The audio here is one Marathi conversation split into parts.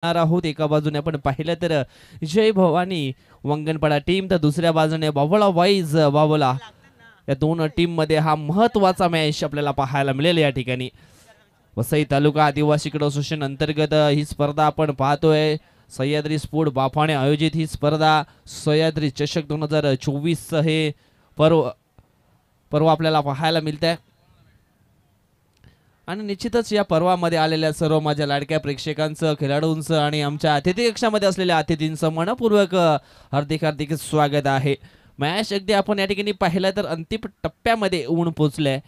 आहोत। एका बाजूने आपण पाहिलं तर जय भवानी वंगणपाडा टीम, तर दुसऱ्या बाजूने बावळा वाईज बावळा, या दोन टीम मध्ये हा महत्त्वाचा मॅच आपल्याला पाहायला मिळेल। या ठिकाणी वसई तालुका आदिवासी क्रीडा असोसिएशन अंतर्गत ही स्पर्धा आपण पाहतोय। सह्याद्री स्पोर्ट बाफाने आयोजित ही स्पर्धा सह्याद्री चषक 2024 हे पर्व आपल्याला पाहायला मिळतंय। आणि निश्चितच या पर्वामध्ये आलेल्या सर्व माझ्या लाडक्या प्रेक्षकांचं, खेळाडूंचं आणि आमच्या अतिथी कक्षामध्ये असलेल्या अतिथींचं मनपूर्वक हार्दिक हार्दिक स्वागत आहे। मॅच अगदी आपण या ठिकाणी पाहिलं तर अंतिम टप्प्यामध्ये येऊन पोहोचले।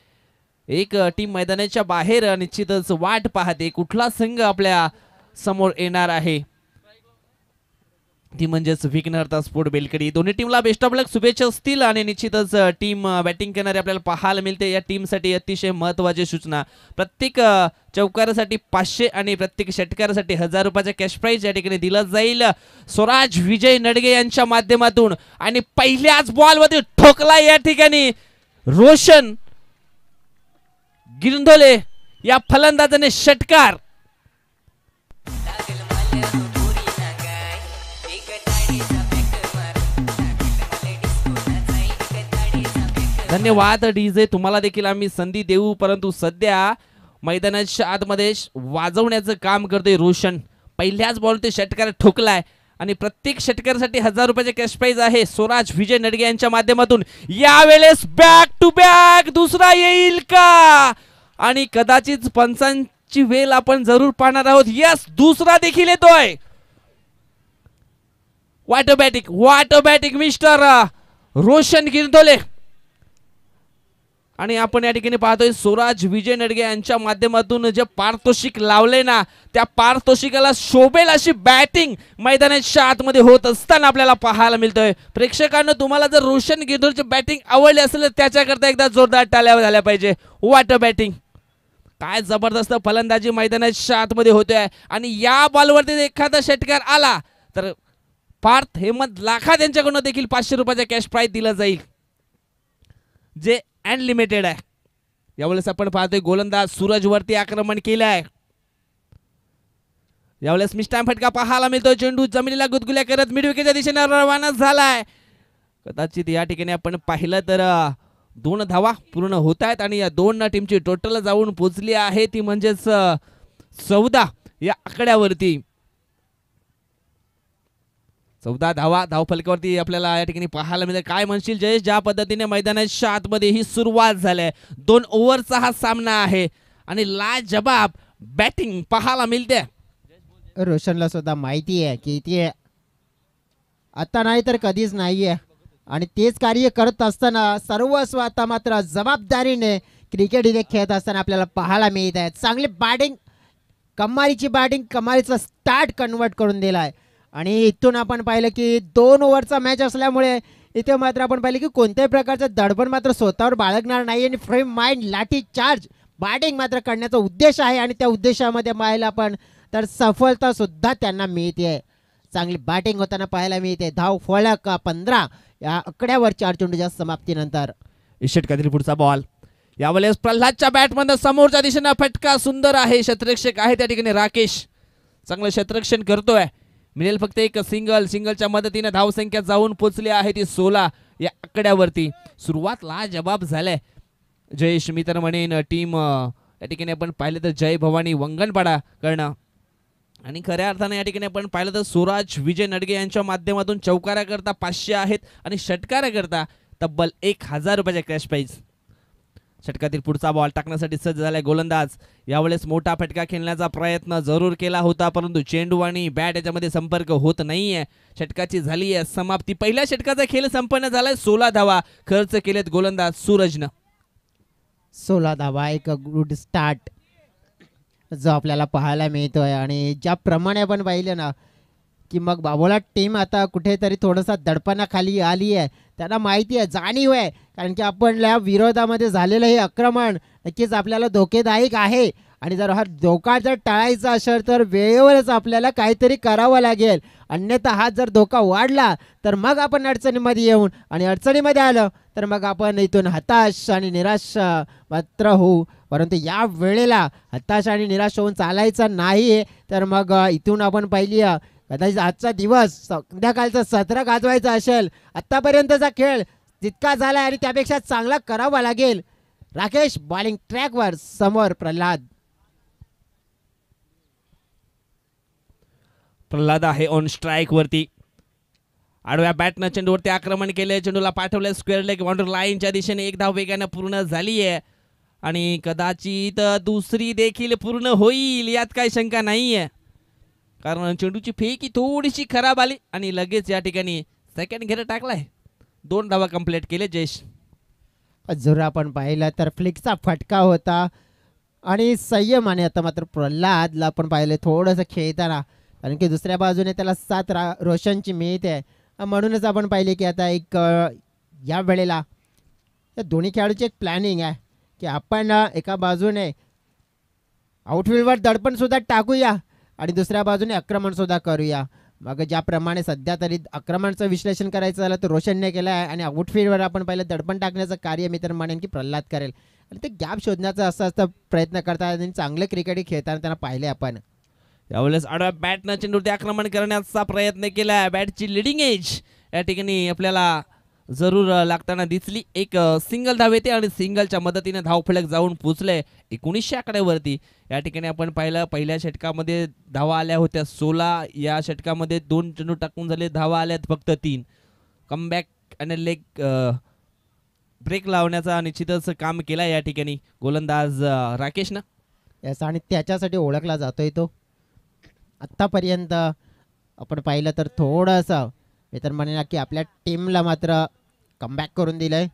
एक टीम मैदानाच्या बाहेर निश्चितच वाट पाहते कुठला संघ आपल्या समोर येणार आहे, ती म्हणजेच विघ्नहर्ता स्पोर्ट बेलकडी। दोन्ही टीमला बेस्ट ऑफ लक, शुभेच्छा असतील। आणि निश्चितच टीम बॅटिंग करणारी आपल्याला पाहायला मिळते। या टीमसाठी अतिशय महत्त्वाची सूचना, प्रत्येक चौकारासाठी 500 आणि प्रत्येक षटकारासाठी 1000 रुपयाचा कॅश प्राइज या ठिकाणी दिला जाईल स्वराज विजय नडगे यांच्या माध्यमातून। आणि पहिल्याच बॉलमध्ये ठोकला या ठिकाणी रोशन गिरंधोले या फलंदाजाने षटकार। धन्यवाद डीजे, तुम्हाला देखील आम्ही संधी देऊ, परंतु सध्या मैदानाच्या आतमध्ये वाजवण्याचं काम करतोय रोशन। पहिल्याच बॉल ते षटकार ठोकलाय आणि प्रत्येक षटकारासाठी 1000 रुपयाचे कॅश प्राइज आहे स्वराज विजय नडगे यांच्या माध्यमातून। यावेळेस बॅक टू बॅक दुसरा येईल का, आणि कदाचित पंचांची वेळ आपण जरूर पाहणार आहोत। यस, दुसरा देखील येतोय। What a batting mister Roshan Girandhole. आणि आपण या ठिकाणी पाहतोय स्वराज विजय नडगे यांच्या माध्यमातून जे पारितोषिक लावले ना, त्या पारितोषिकाला शोभेल अशी बॅटिंग मैदानाच्या आतमध्ये होत असताना आपल्याला पाहायला मिळतोय। प्रेक्षकांना तुम्हाला जर रोशन गिरंधोलेची बॅटिंग आवडली असेल तर त्याच्याकरता एकदा जोरदार टाळ्या झाल्या पाहिजे। व्हॉट अ बॅटिंग, काय जबरदस्त फलंदाजी मैदानाच्या आतमध्ये होते। आणि या बॉलवरती एखादा षटकार आला तर पार्थ हेमंत लाखा यांच्याकडून देखील 500 रुपयाचा कॅश प्राइज दिला जाईल, जे अनलिमिटेड आहे। यावेळेस आपण पाहतोय गोलंदाज सूरज वरती आक्रमण केलं आहे। यावेळेस मिस्टाईम फटका पाहायला मिळतोय। चेंडू जमिनीला गुदगुल्या करत मिडविकेटच्या दिशेने रवाना झालाय। कदाचित या ठिकाणी आपण पाहिलं तर 2 धावा पूर्ण होत आहेत आणि या 2 टीमची टोटल जाऊन पोहोचली आहे ती म्हणजेच 14 या आकड्यावरती। 14 धावा धावफलकावरती आपल्याला या ठिकाणी पाहायला मिळते। काय म्हणशील जयेश, ज्या पद्धतीने मैदानाच्या आतमध्ये ही सुरुवात झाली, 2 ओव्हरचा हा सामना आहे आणि लाजबाब बॅटिंग पाहायला मिळते। रोशनला सुद्धा माहिती आहे की ते आता नाही तर कधीच नाहीये, आणि तेच कार्य करत असताना सर्वस्व आता मात्र जबाबदारीने क्रिकेट इथे खेळत असताना आपल्याला पाहायला मिळत आहे। चांगली बॅटिंग, कमालीची बॅटिंग, कमालीचा स्टार्ट कन्वर्ट करून दिलाय। आणि इथून आपण पाहिलं की 2 ओव्हरचा मॅच असल्यामुळे इथे मात्र आपण पाहिलं की कोणत्याही प्रकारचं दडपण मात्र स्वतःवर बाळगणार नाही आणि फ्रेम माइंड लाठी चार्ज बॅटिंग मात्र करण्याचा उद्देश आहे आणि त्या उद्देशामध्ये पाहिलं आपण तर सफलता सुद्धा त्यांना मिळते। चांगली बॅटिंग होताना पाहायला मिळते। धाव फलक 15 या आकड्यावर 4 चेंडूच्या समाप्तीनंतर। षटकातील पुढचा बॉल, यावेळेस प्रल्हादच्या बॅटमध्ये समोरच्या दिशेने फटका सुंदर आहे। क्षेत्ररक्षक आहे त्या ठिकाणी राकेश, चांगलं क्षेत्ररक्षण करतोय। मिळेल फक्त एक सिंगलच्या मदतीने धावसंख्या जाऊन पोहोचली आहे ती 16 या आकड्यावरती। सुरुवात लाजबाब झाले जयेश, मी तर म्हणेन टीम या ठिकाणी आपण पाहिलं तर जय भवानी वंगणपाडा करणं, आणि खऱ्या अर्थाने या ठिकाणी आपण पाहिलं तर स्वराज विजय नडगे यांच्या माध्यमातून चौकाराकरता 500 आहेत आणि षटकाराकरता तब्बल 1000 रुपयाचा कॅश प्राइज। षटकातील पुढचा बॉल टाकण्यासाठी सज्ज झालाय गोलंदाज। यावेळेस मोठा फटका खेळण्याचा प्रयत्न जरूर केला होता, परंतु चेंडू आणि बॅट याच्यामध्ये संपर्क होत नाहीये। षटकाची झाली आहे समाप्ती। पहिल्या षटकाचा खेळ संपन्न झालाय। 16 धावा खर्च केलेत गोलंदाज सूरजनं। 16 धावा, एक गुड स्टार्ट जो आपल्याला पाहायला मिळतोय। आणि ज्याप्रमाणे आपण पाहिलं ना की मग बाबोला टीम आता कुठेतरी थोडासा दडपणाखाली आली आहे। त्यांना माहिती आहे, जाणीव आहे, कारण की आपल्या विरोधामध्ये झालेलं हे आक्रमण नक्कीच आपल्याला धोकेदायक आहे। आणि जर हा धोका जर टाळायचा असेल तर वेळेवरच आपल्याला काहीतरी करावं लागेल, अन्यथा हा जर धोका वाढला तर मग आपण अडचणीमध्ये येऊन आणि अडचणीमध्ये आलं तर मग आपण इथून हताश आणि निराश मात्र होऊ परंतु या वेळेला हताश आणि निराश होऊन चालायचं नाही. तर मग इथून आपण पाहिली कदाचित आजचा दिवस संध्याकाळचं सत्र गाजवायचं असेल. आत्तापर्यंतचा खेळ जितका झाला आणि त्यापेक्षा चांगला करावा लागेल. राकेश बॉलिंग ट्रॅकवर, समोर प्रल्हाद. प्रल्हाद आहे ऑन स्ट्राईक वरती. आडव्या बॅटनं चेंडूवरती आक्रमण केले. चेंडूला पाठवले स्क्वेअर लेग बाउंड्री लाईनच्या दिशेने. एक धाव वेगाने पूर्ण झाली आहे आणि कदाचित दुसरी देखील पूर्ण होईल यात काही शंका नाहीये, कारण चेंडूची फेकी थोडीशी खराब आली आणि लगेच या ठिकाणी सेकंड घेर टाकलाय. 2 धावा कंप्लीट केले जयेश. जर आपण पाहिलं तर फ्लिकचा फटका होता आणि संयमाने आता मात्र प्रल्हादला आपण पाहिलं थोडंसं खेळताना, कारण की दुसऱ्या बाजूने त्याला 7 रोशनची मिळते. म्हणूनच आपण पाहिले की आता एक या वेळेला या दोन्ही खेळाडूची एक प्लॅनिंग आहे की आपण एका बाजूने आउटफील्डवर दडपण सुद्धा टाकूया आणि दुसऱ्या बाजूने आक्रमण सुद्धा करूया. मग ज्याप्रमाणे सध्या तरी आक्रमणाचं विश्लेषण करायचं झालं तर रोशनने केलं आहे आणि आउटफील्डवर आपण पहिलं दडपण टाकण्याचं कार्य मी तर म्हणेन की प्रल्हाद करेल. आणि ते गॅप शोधण्याचा असं प्रयत्न करतात आणि चांगले क्रिकेट खेळताना त्यांना पाहिले आपण. यावेळेस आडव्या बॅटनं चेंडूवरती आक्रमण करण्याचा प्रयत्न केला. बॅटची लिडिंग एज या ठिकाणी आपल्याला जरूर लागताना दिसली. एक सिंगल धाव येते आणि सिंगलच्या मदतीने धावफलक जाऊन पोचले 1900 आकड्यावरती. या ठिकाणी आपण पाहिलं पहिल्या षटकामध्ये धावा आल्या होत्या 16. या षटकामध्ये 2 चेंडू टाकून झाले, धावा आल्यात फक्त 3. कमबॅक आणि लेग ब्रेक लावण्याचा निश्चितच काम केला या ठिकाणी गोलंदाज राकेशनं. याचा आणि त्याच्यासाठी ओळखला जातोय तो. आत्तापर्यंत आपण पाहिलं तर थोडंसं मी तर म्हणेन की आपल्या टीमला मात्र कमबॅक करून दिलंय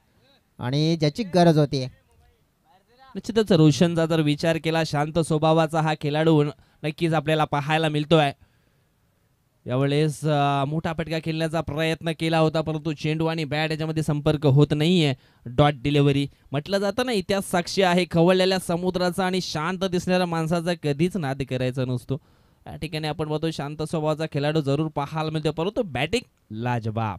आणि ज्याची गरज होती. निश्चितच रोशनचा जर विचार केला, शांत स्वभावाचा हा खेळाडू नक्कीच आपल्याला पाहायला मिळतोय. यावेळेस मोठा फटका खेळण्याचा प्रयत्न केला होता, परंतु चेंडू आणि बॅट याच्यामध्ये संपर्क होत नाहीये. डॉट डिलिव्हरी म्हटलं जातं ना, इतिहास साक्षी आहे खवळलेल्या समुद्राचा आणि शांत दिसणाऱ्या माणसाचा कधीच नाद करायचा नसतो. या ठिकाणी आपण बघतो शांत स्वभावाचा खेळाडू जरूर पाहायला मिळतो, परंतु बॅटिंग लाजवाब.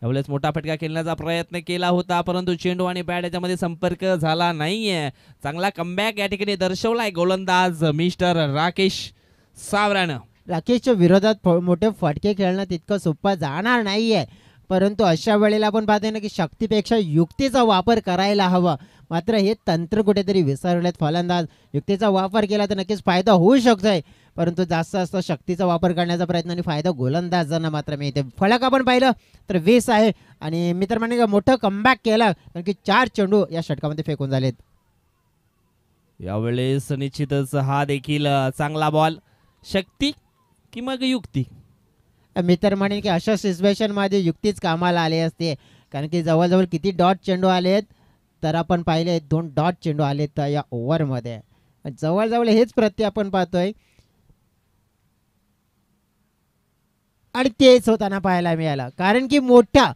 यावेळेस मोठा फटका खेळण्याचा प्रयत्न केला होता, परंतु चेंडू आणि बॅट याच्यामध्ये संपर्क झाला नाहीये. चांगला कमबॅक या ठिकाणी दर्शवलाय गोलंदाज मिस्टर राकेश सावरानं. राकेशच्या विरोधात मोठे फटके खेळणं तितकं सोपं जाणार नाहीये, परंतु अशा वेळेला आपण पाहतोय ना की शक्तीपेक्षा युक्तीचा वापर करायला हवा. मात्र हे तंत्र कुठेतरी विसरलेत फलंदाज. युक्तीचा वापर केला तर नक्कीच फायदा होऊ शकतोय, परंतु जास्त शक्तीचा वापर करण्याचा प्रयत्न आणि फायदा गोलंदाजांना मात्र मिळते. फलक आपण पाहिलं तर 20 आहे आणि मी तर म्हणेन मोठं कमबॅक केलं, कारण की 4 चेंडू या षटकामध्ये फेकून झालेत. यावेळेस निश्चितच हा देखील चांगला बॉल. शक्ती की मग युक्ती? मी तर म्हणेन की अशा सिच्युएशनमध्ये युक्तीच कामाला आली असते, कारण की जवळजवळ किती डॉट चेंडू आलेत तर आपण पाहिले 2 डॉट चेंडू आलेत या ओव्हरमध्ये. जवळजवळ हेच प्रत्यय आपण पाहतोय आणि तेच होताना पाहायला मिळालं, कारण की मोठ्या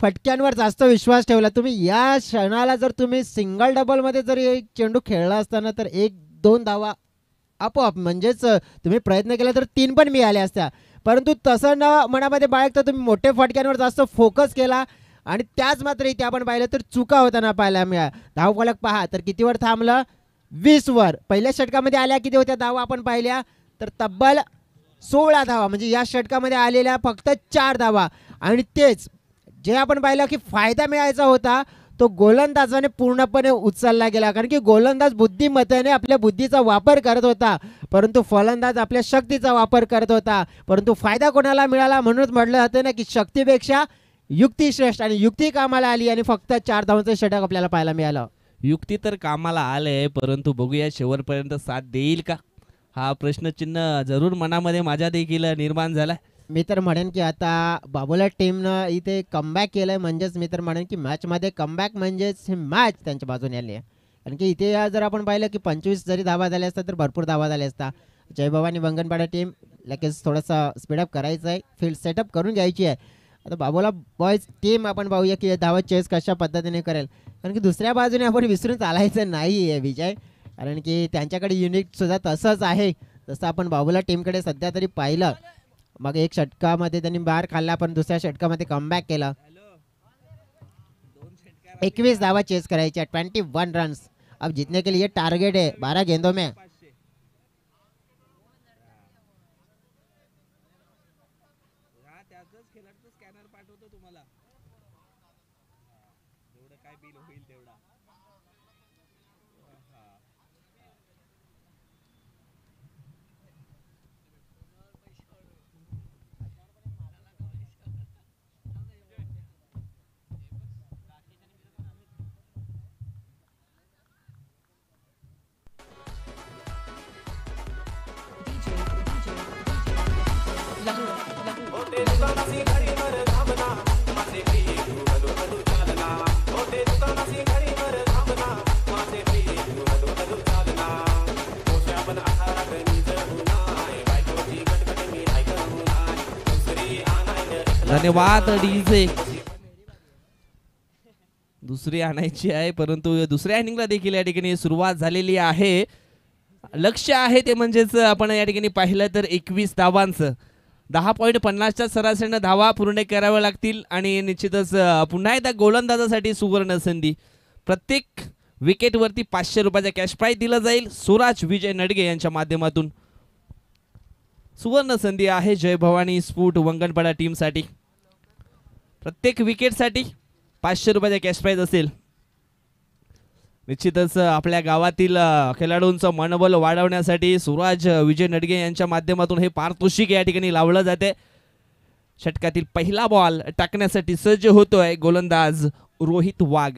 फटक्यांवर जास्त विश्वास ठेवला तुम्ही. या क्षणाला जर तुम्ही सिंगल डबलमध्ये जर चेंडू खेळला असताना तर 1-2 धावा आपोआप म्हणजेच तुम्ही प्रयत्न केला तर 3 पण मिळाल्या असत्या, परंतु तसं न मनामध्ये बाळगता तुम्ही मोठ्या फटक्यांवर जास्त फोकस केला आणि त्याच मात्र इथे आपण पाहिलं तर चुका होताना पाहायला मिळाल्या. धावफलक पहा तर कितीवर थांबलं? 20 वर. पहिल्या षटकामध्ये आल्या किती होत्या धावा आपण पाहिल्या तर तब्बल 16 धावा, म्हणजे या षटकामध्ये आलेल्या फक्त 4 धावा. आणि तेच जे आपण पाहिलं की फायदा मिळायचा होता तो गोलंदाजाने पूर्णपणे उचलला गेला, कारण की गोलंदाज बुद्धिमत्तेने आपल्या बुद्धीचा वापर करत होता, परंतु फलंदाज आपल्या शक्तीचा वापर करत होता. परंतु फायदा कोणाला मिळाला? म्हणूनच म्हटलं जातं ना की शक्तीपेक्षा युक्ती श्रेष्ठ, आणि युक्ती कामाला आली आणि फक्त 4 धावांचं षटक आपल्याला पाहायला मिळालं. युक्ती तर कामाला आले, परंतु बघूया शेवटपर्यंत साथ देईल का, हा प्रश्नचिन्ह जरूर मनामध्ये माझ्या देखील निर्माण झालाय. मी तर म्हणेन की आता बाबूला टीमनं इथे कमबॅक केलंय, म्हणजेच मी तर म्हणेन की मॅचमध्ये कमबॅक म्हणजेच ही मॅच त्यांच्या बाजूने आली आहे. कारण की इथे जर आपण पाहिलं की 25 जरी धावा झाल्या असतात तर भरपूर धावा झाल्या असता. जयभवानी वंगणपाडा टीम लगेच थोडंसं स्पीडअप करायचं आहे, फील्ड सेटअप करून घ्यायची आहे. आता बाबूला बॉयज टीम आपण पाहूया की धावा चेस कशा पद्धतीने करेल, कारण की दुसऱ्या बाजूने आपण विसरून चालायचं नाही आहे विजय, कारण की त्यांच्याकडे युनिटसुद्धा तसंच आहे जसं आपण बाबूला टीमकडे सध्या तरी पाहिलं. मग एक षटकामध्ये त्यांनी बाहेर खाल्ला, पण दुसऱ्या षटकामध्ये कमबॅक केला. 21 धावा चेस करायच्या, 21 रन्स. अब जीतने के लिए टारगेट है 12 गेंदों में। धन्यवाद डीजे. दुसरी आणायची आहे परंतु दुसऱ्या इनिंगला देखील या ठिकाणी सुरुवात झालेली आहे. लक्ष्य आहे ते म्हणजेच आपण या ठिकाणी पाहिलं तर 21 धावांचं 10.50च्या सरासरीने धावा पूर्ण कराव्या लागतील आणि निश्चितच पुन्हा एकदा गोलंदाजासाठी सुवर्ण संधी. प्रत्येक विकेटवरती 500 रुपयाचा कॅश प्राइज दिला जाईल. स्वराज विजय नडगे यांच्या माध्यमातून सुवर्ण संधी आहे जय भवानी स्फूट वंगणपाडा टीमसाठी. प्रत्येक विकेटसाठी 500 रुपयाचा कॅश प्राइज असेल. निश्चितच आपल्या गावातील खेळाडूंचं मनोबल वाढवण्यासाठी स्वराज विजय नडगे यांच्या माध्यमातून हे पारितोषिक या ठिकाणी लावलं जाते. षटकातील पहिला बॉल टाकण्यासाठी सज्ज होतोय गोलंदाज रोहित वाघ.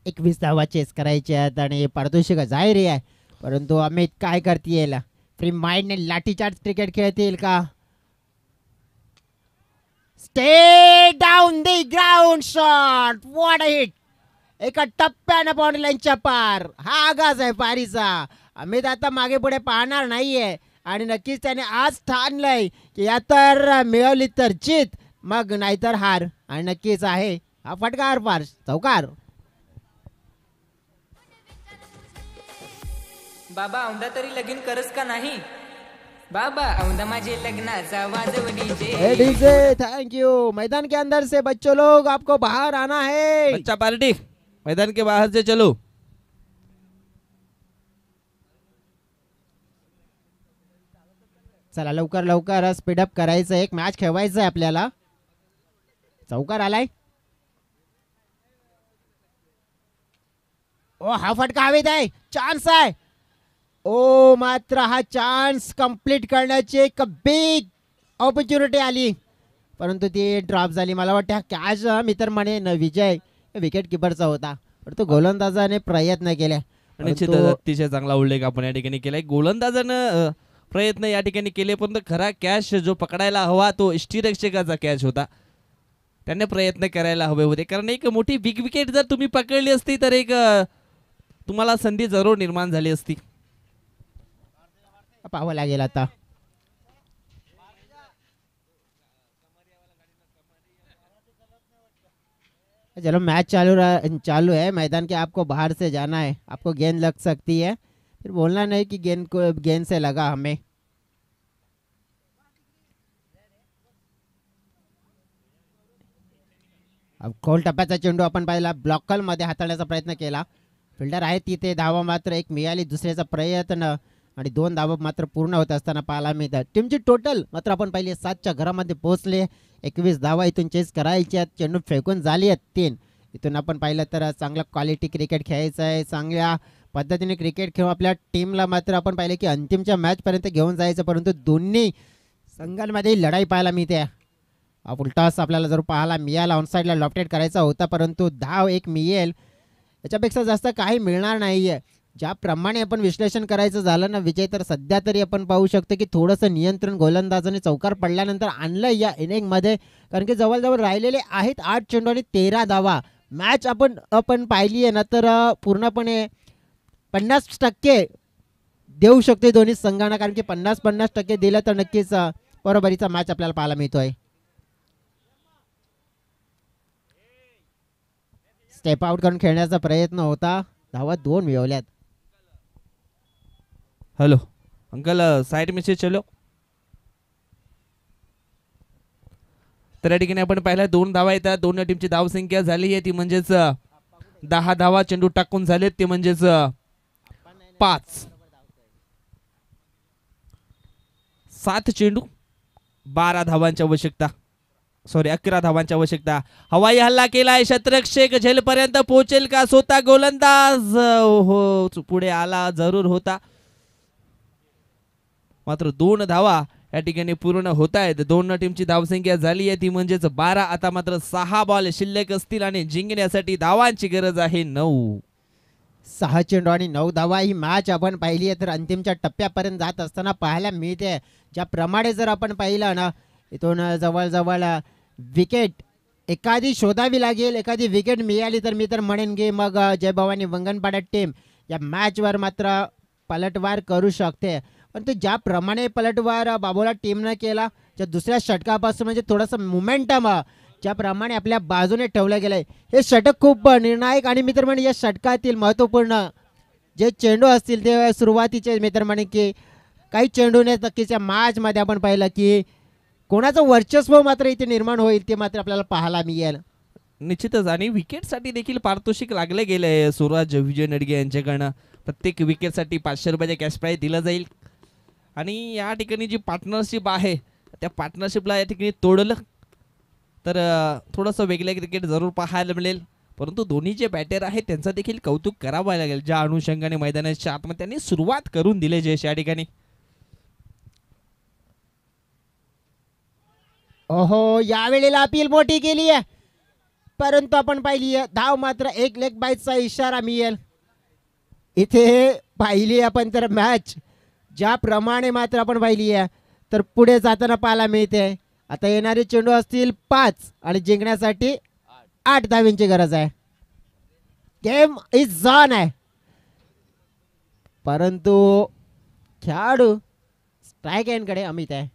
21 धावा चेस करायचे आहेत आणि पारितोषिक जाहीर आहे. परंतु अमित काय करतील? फ्री माइंडने लाठीचार्ज क्रिकेट खेळतील का? Stay down the ground shot. What a hit. एका टप्प्यानं बाउंड्री लाईनच्या पार. हा आगाज आहे पारीचा. अमित आता मागे पुढे पाहणार नाहीये आणि नक्कीच त्याने आज ठाणलंय की या तर मिळवली तर जीत मग नाहीतर हार. आणि नक्कीच आहे हा फटकार पार चौकार. बाबा औंधा तरी लगीन करस का नाही? बाबा औंधा माझे लग्नाचा वाजव डीजे. DJ thank you. मैदान के अंदर से बच्चों लोग आपको बाहर आना है. बच्चा पार्टी मैदान के बाहर से चलो. चला लवकर लवकर स्पीडअप करायचं. एक मॅच खेळवायचं आहे आपल्याला. चौकार आलाय. ओ हा फटका हवेत आहे. चान्स आहे. ओ मात्र हा चान्स कंप्लीट करण्याची एक बिग ऑपॉर्च्युनिटी आली परंतु ती ड्रॉप झाली. मला वाटतं हा कॅच मी तर म्हणेन विजय विकेट किपरचा होता परंतु गोलंदाजाने प्रयत्न केले. निश्चितच अतिशय चांगला उल्लेख आपण या ठिकाणी केलाय. गोलंदाजानं प्रयत्न या ठिकाणी केले परंतु खरा कॅच जो पकडायला हवा तो यष्टीरक्षकाचा कॅच होता. त्याने प्रयत्न करायला हवे होते कारण एक मोठी बिग विकेट जर तुम्ही पकडली असती तर एक तुम्हाला संधी जरूर निर्माण झाली असती. पाहावं लागेल आता. चलो मैच चालू है. मैदान के आपको बाहर से जाना है. आपको गेंद लग सकती है फिर बोलना नहीं कि गेंद से लगा हमें. अब खोल टप्प्याचा चेंडू आपण पाहिला. ब्लॉकल मध्ये हाताळण्याचा प्रयत्न केला. फिल्डर आहे तिथे. धावा मात्र एक मिळाली. दुसऱ्याचा प्रयत्न आणि 2 धावा मात्र पूर्ण होत असताना पाहायला मिळतात. टीमची टोटल मात्र आपण पाहिले 7च्या घरामध्ये पोहोचले. 21 धावा इथून चेस करायच्या. चेंडू फेकून झाली आहेत 3. इथून आपण पाहिलं तर चांगला क्वालिटी क्रिकेट खेळायचं आहे. चांगल्या पद्धतीने क्रिकेट खेळून आपल्या टीमला मात्र आपण पाहिले की अंतिमच्या मॅचपर्यंत घेऊन जायचं परंतु दोन्ही संघांमध्ये लढाई पाहायला मिळते. उलटास आपल्याला जर पाहायला मिळाला ऑनसाईडला लॉफ्टेड करायचा होता परंतु धाव एक मिळेल याच्यापेक्षा जास्त काही मिळणार नाही आहे. ज्याप्रमाणे आपण विश्लेषण करायचं झालं ना विजय तर सध्या तरी आपण पाहू शकतो की थोडंसं नियंत्रण गोलंदाजाने चौकार पडल्यानंतर आणलं या इनिंगमध्ये कारण की जवळजवळ राहिलेले आहेत 8 चेंडू आणि 13 धावा. मॅच आपण पाहिली आहे ना तर पूर्णपणे 50% देऊ शकते दोन्ही संघांना कारण की 50% दिलं तर नक्कीच बरोबरीचा मॅच आपल्याला पाहायला मिळतोय. स्टेप आउट करून खेळण्याचा प्रयत्न होता. धावा 2 मिळवल्यात. हेलो अंकल साइड में से चलो. तर या ठिकाणी आपण पाहिलं 2 धावा येतात. दोन्ही टीमची धावसंख्या झाली आहे ती म्हणजेच 10 धावा. चेंडू टाकून झालेत ते म्हणजेच 5. 7 चेंडू 12 धावांची आवश्यकता, 11 धावांची आवश्यकता. हवाई हल्ला केलाय क्षेत्ररक्षक, झेलपर्यंत पोहोचेल का स्वतः गोलंदाज? हो, पुढे आला जरूर होता, मात्र 2 धावा या ठिकाणी पूर्ण होत आहेत. दोन टीमची धावसंख्या झाली आहे ती म्हणजेच 12. आता मात्र 6 बॉल शिल्लक असतील आणि जिंकण्यासाठी धावांची गरज आहे 9. 6 चेंडू आणि 9 धावा. ही मॅच आपण पाहिली आहे तर अंतिमच्या टप्प्यापर्यंत जात असताना पाहायला मिळते. ज्याप्रमाणे जर आपण पाहिलं ना, इथून जवळजवळ विकेट एखादी शोधावी लागेल. एखादी विकेट मिळाली तर मी तर म्हणेन की मग जय भवानी वंगणपाडा टीम या मॅचवर मात्र पलटवार करू शकते. पण ते ज्याप्रमाणे पलटवार बाबूला टीमनं केला, त्या दुसऱ्या षटकापासून म्हणजे थोडंसं मोमेंटम ज्याप्रमाणे आपल्या बाजूने ठेवलं गेलंय, हे षटक खूप निर्णायक. आणि मी तर म्हणेन या षटकातील महत्त्वपूर्ण जे चेंडू असतील ते सुरुवातीचे मी तर म्हणेन की काही चेंडूने नक्कीच्या मॅचमध्ये आपण पाहिलं की कोणाचं वर्चस्व मात्र इथे निर्माण होईल ते मात्र आपल्याला पाहायला मिळेल. निश्चितच. आणि विकेटसाठी देखील पारितोषिक लागले गेले सूरज विजय नडगे यांच्याकडनं. प्रत्येक विकेटसाठी 500 रुपयाचे कॅश प्राईज दिलं जाईल. आणि या ठिकाणी जी पार्टनरशिप आहे त्या पार्टनरशिपला या ठिकाणी तोडलं तर थोडंसं वेगळं क्रिकेट जरूर पाहायला मिळेल. परंतु दोन्ही जे बॅटर आहेत त्यांचं देखील कौतुक करावं लागेल, ज्या अनुषंगाने मैदानाच्या आतमध्ये त्यांनी सुरुवात करून दिले जयेश या ठिकाणी. ओहो, यावेळेला अपील मोठी केली आहे, परंतु आपण पाहिली आहे धाव मात्र 1 लेग बायचा इशारा मिळेल. इथे पाहिली आपण तर मॅच ज्याप्रमाणे मात्र आपण पाहिली आहे तर पुढे जाताना पाहायला मिळते. आता येणारे चेंडू असतील 5 आणि जिंकण्यासाठी 8 धावींची गरज आहे. गेम इज ऑन आहे, परंतु खेळाडू स्ट्राईक एंडकडे अमित आहे.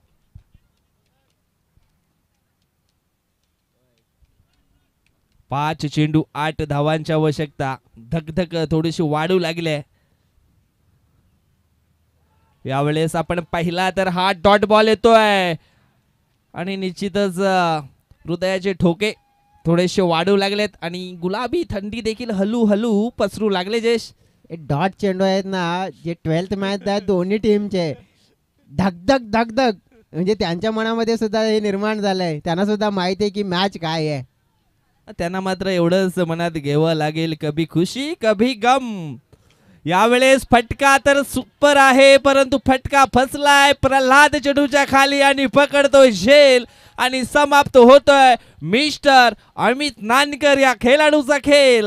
पाच चेंडू 8 धावांची आवश्यकता. धकधक थोडीशी वाढू लागली. यावेळेस आपण पाहिला तर हा डॉट बॉल येतोय आणि निश्चितच हृदयाचे ठोके थोडेसे वाढू लागलेत आणि गुलाबी थंडी देखील हळूहळू पसरू लागले. जयेश, डॉट चेंडू आहेत ना, जे 12th मॅच आहेत दोन्ही टीमचे, धगधग धगधग म्हणजे त्यांच्या मनामध्ये सुद्धा हे निर्माण झालंय. त्यांना सुद्धा माहिती आहे की मॅच काय आहे. त्यांना मात्र एवढंच मनात घ्यावं लागेल, कभी खुशी कभी गम. यावेळेस फटका तर सुपर आहे, परंतु फटका फसलाय प्रल्हाद चेंडूच्या खाली आणि पकडतोय झेल आणि समाप्त होतोय मिस्टर अमित नानकर या खेळाडूचा खेळ.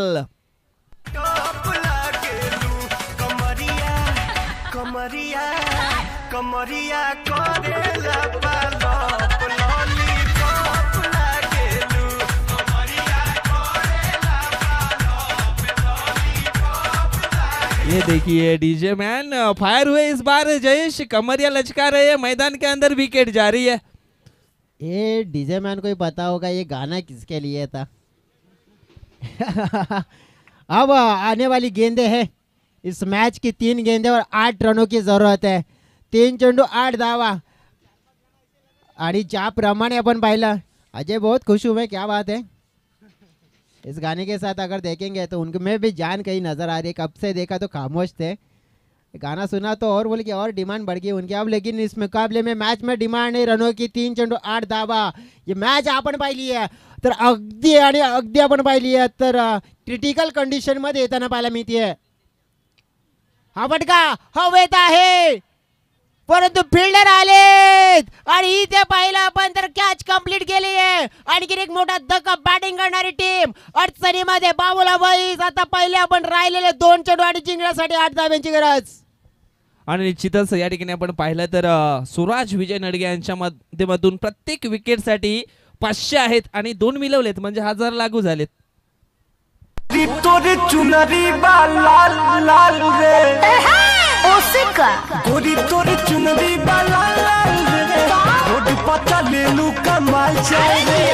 ये देखिए डीजे मैन फायर हुए इस बार. जयेश, कमरिया लचका रहे हैं, मैदान के अंदर विकेट जा रही है. ये डीजे मैन को ही पता होगा ये गाना किसके लिए था. अब आने वाली गेंदे है इस मैच की 3 गेंदे और 8 रनों की जरूरत है. 3 चेंडू 8 धावा. आणि ज्याप्रमाणे आपण पाहिलं, अजय बहुत खुश हुए, क्या बात है. इस गाने के साथ अगर देखेंगे तो उनके में भी जान कहीं नजर आ रही है. कब से देखा तो खामोश थे, गाना सुना तो और बोले कि और डिमांड बढ़ गई उनकी. अब लेकिन इस मुकाबले में मैच में डिमांड है रनों की. 3 चेंडू 8 धावा. ये मॅच आपण पाहिली आहे तर अगदी आणि अगदी आपण पाहिली आहे तर क्रिटिकल कंडिशन मध्ये येताना पाहायला मिळते. हा फटका हवेत आहे, परंतु फिल्डर आलेत आणि इथे पाहिलं आपण तर कॅच कंप्लीट केली आहे. आणखी एक मोठा धक्का बॅटिंग करणारी टीम अडचणीमध्ये बाबूला बळीस. आता पहिले आपण राहिलेले 2 चेंडू आणि जिंकण्यासाठी 8 धाव्यांची गरज. आणि निश्चितच या ठिकाणी आपण पाहिलं तर सूरज विजय नडगे यांच्या माध्यमातून प्रत्येक विकेटसाठी 500 आहेत आणि 2 मिळवलेत म्हणजे 1000 लागू झालेत. चुनरी बा लाल लाल रे गोरी तोरी चुनरी बा लाल लाल रे रोड पता ले लू कमाल जाए रे.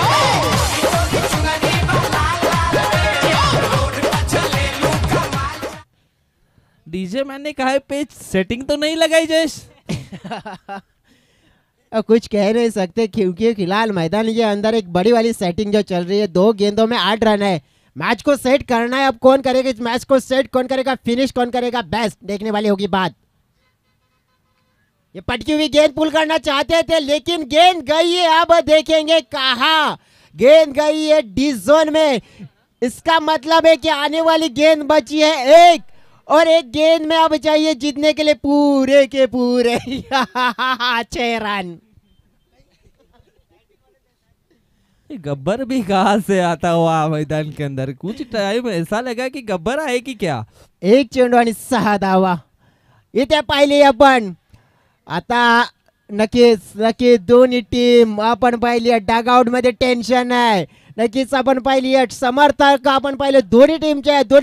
डीजे मैन ने कहा है पेज सेटिंग तो नहीं लगाई जयेश. कुछ कह नहीं सकते क्योंकि फिलहाल मैदान के अंदर एक बड़ी वाली सेटिंग जो चल रही है, 2 गेंदों में 8 रन है। मैच को सेट करना है, अब कौन करेगा इस मैच को सेट, कौन करेगा फिनिश, कौन करेगा बेस्ट, देखने वाली होगी बात। ये पटकी हुई गेंद पुल करना चाहते थे लेकिन गेंद गई है, अब देखेंगे कहाँ गेंद गई है, डी जोन में। इसका मतलब है कि आने वाली गेंद बची है एक, और एक गेंद में अब चाहिए जीतने के लिए पूरे के पूरे 6 रन। ये गब्बर भी कहाँ से आता हुआ मैदान के अंदर, कुछ टाइम ऐसा लगा कि गब्बर आहे की क्या। एक चेंडू आणि 6 धावा इथे पाहिली आपण। आता नक्कीच दोन्ही टीम आपण पाहिली, डगआउट मध्ये टेन्शन आहे, नक्कीच आपण पाहिली समर्थक आपण पाहिले दोन्ही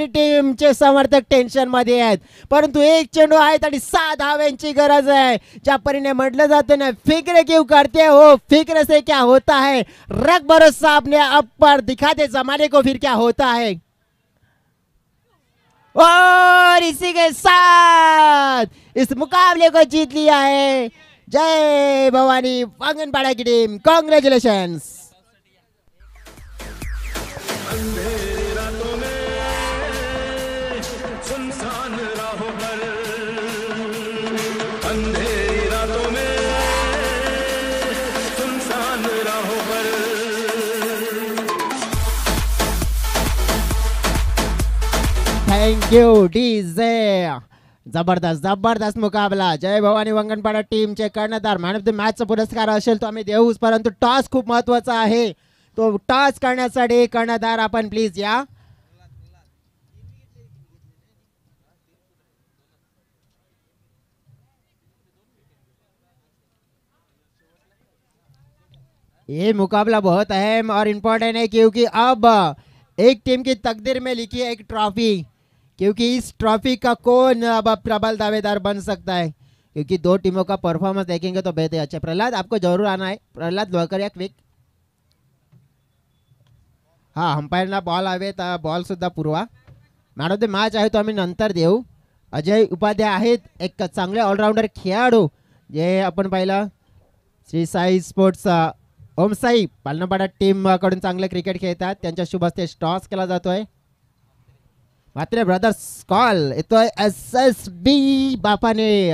टीमचे समर्थक टेन्शन मध्ये आहेत, परंतु एक चेंडू आहेत आणि 6 धाव्यांची गरज आहे। ज्या परीने म्हटलं जातं ना, फिक्र क्यों करते हो, फिक्र से क्या होता है, रख भरोसा अपने आप पर, दिखा दे जमाने को फिर क्या होता है। और इसी के साथ इस मुकाबले को जीत लिया है जय भवानी आंगनबाड़ा की टीम, कांग्रेचुलेशंस। अंधेरी रातों में सुनसान राहों पर, अंधेरी रातों में सुनसान राहों पर। Thank you DJ. जबरदस्त मुकाबला। जय भवानी वंगणपाडा टीमचे कर्णधार मॅन ऑफ द मॅचचा पुरस्कार असेल तो आम्ही देऊच, परंतु टॉस खूप महत्वाचा आहे, तो टॉस करण्यासाठी कर्णधार आपण प्लीज या। ये मुकाबला बहुत अहम और इम्पोर्टेंट है क्योंकि अब एक टीम की तकदीर में लिखी है एक ट्रॉफी, क्योंकि इस ट्रॉफी का कौन अब प्रबल दावेदार बन सकता है, क्योंकि 2 टीमों का परफॉर्मेंस देखेंगे तो बेहद अच्छा। प्रहलाद आपको जरूर आना है, प्रहलाद लवकर या क्विक। हाँ, अंपायरला बॉल हवे तर बॉल सुद्धा पुरवा। मॅन ऑफ द मॅच आहे तो आम्ही नंतर देऊ। अजय उपाध्याय आहेत एक चांगले ऑलराऊंडर खेळाडू, जे आपण पाहिलं श्री साई स्पोर्ट्स ओमसाई पालनपाडा टीम कडून चांगले क्रिकेट खेळतात, त्यांच्या शुभ हस्ते टॉस केला जातोय। मात्र ब्रदर्स कॉल येतोय SSB बापाने।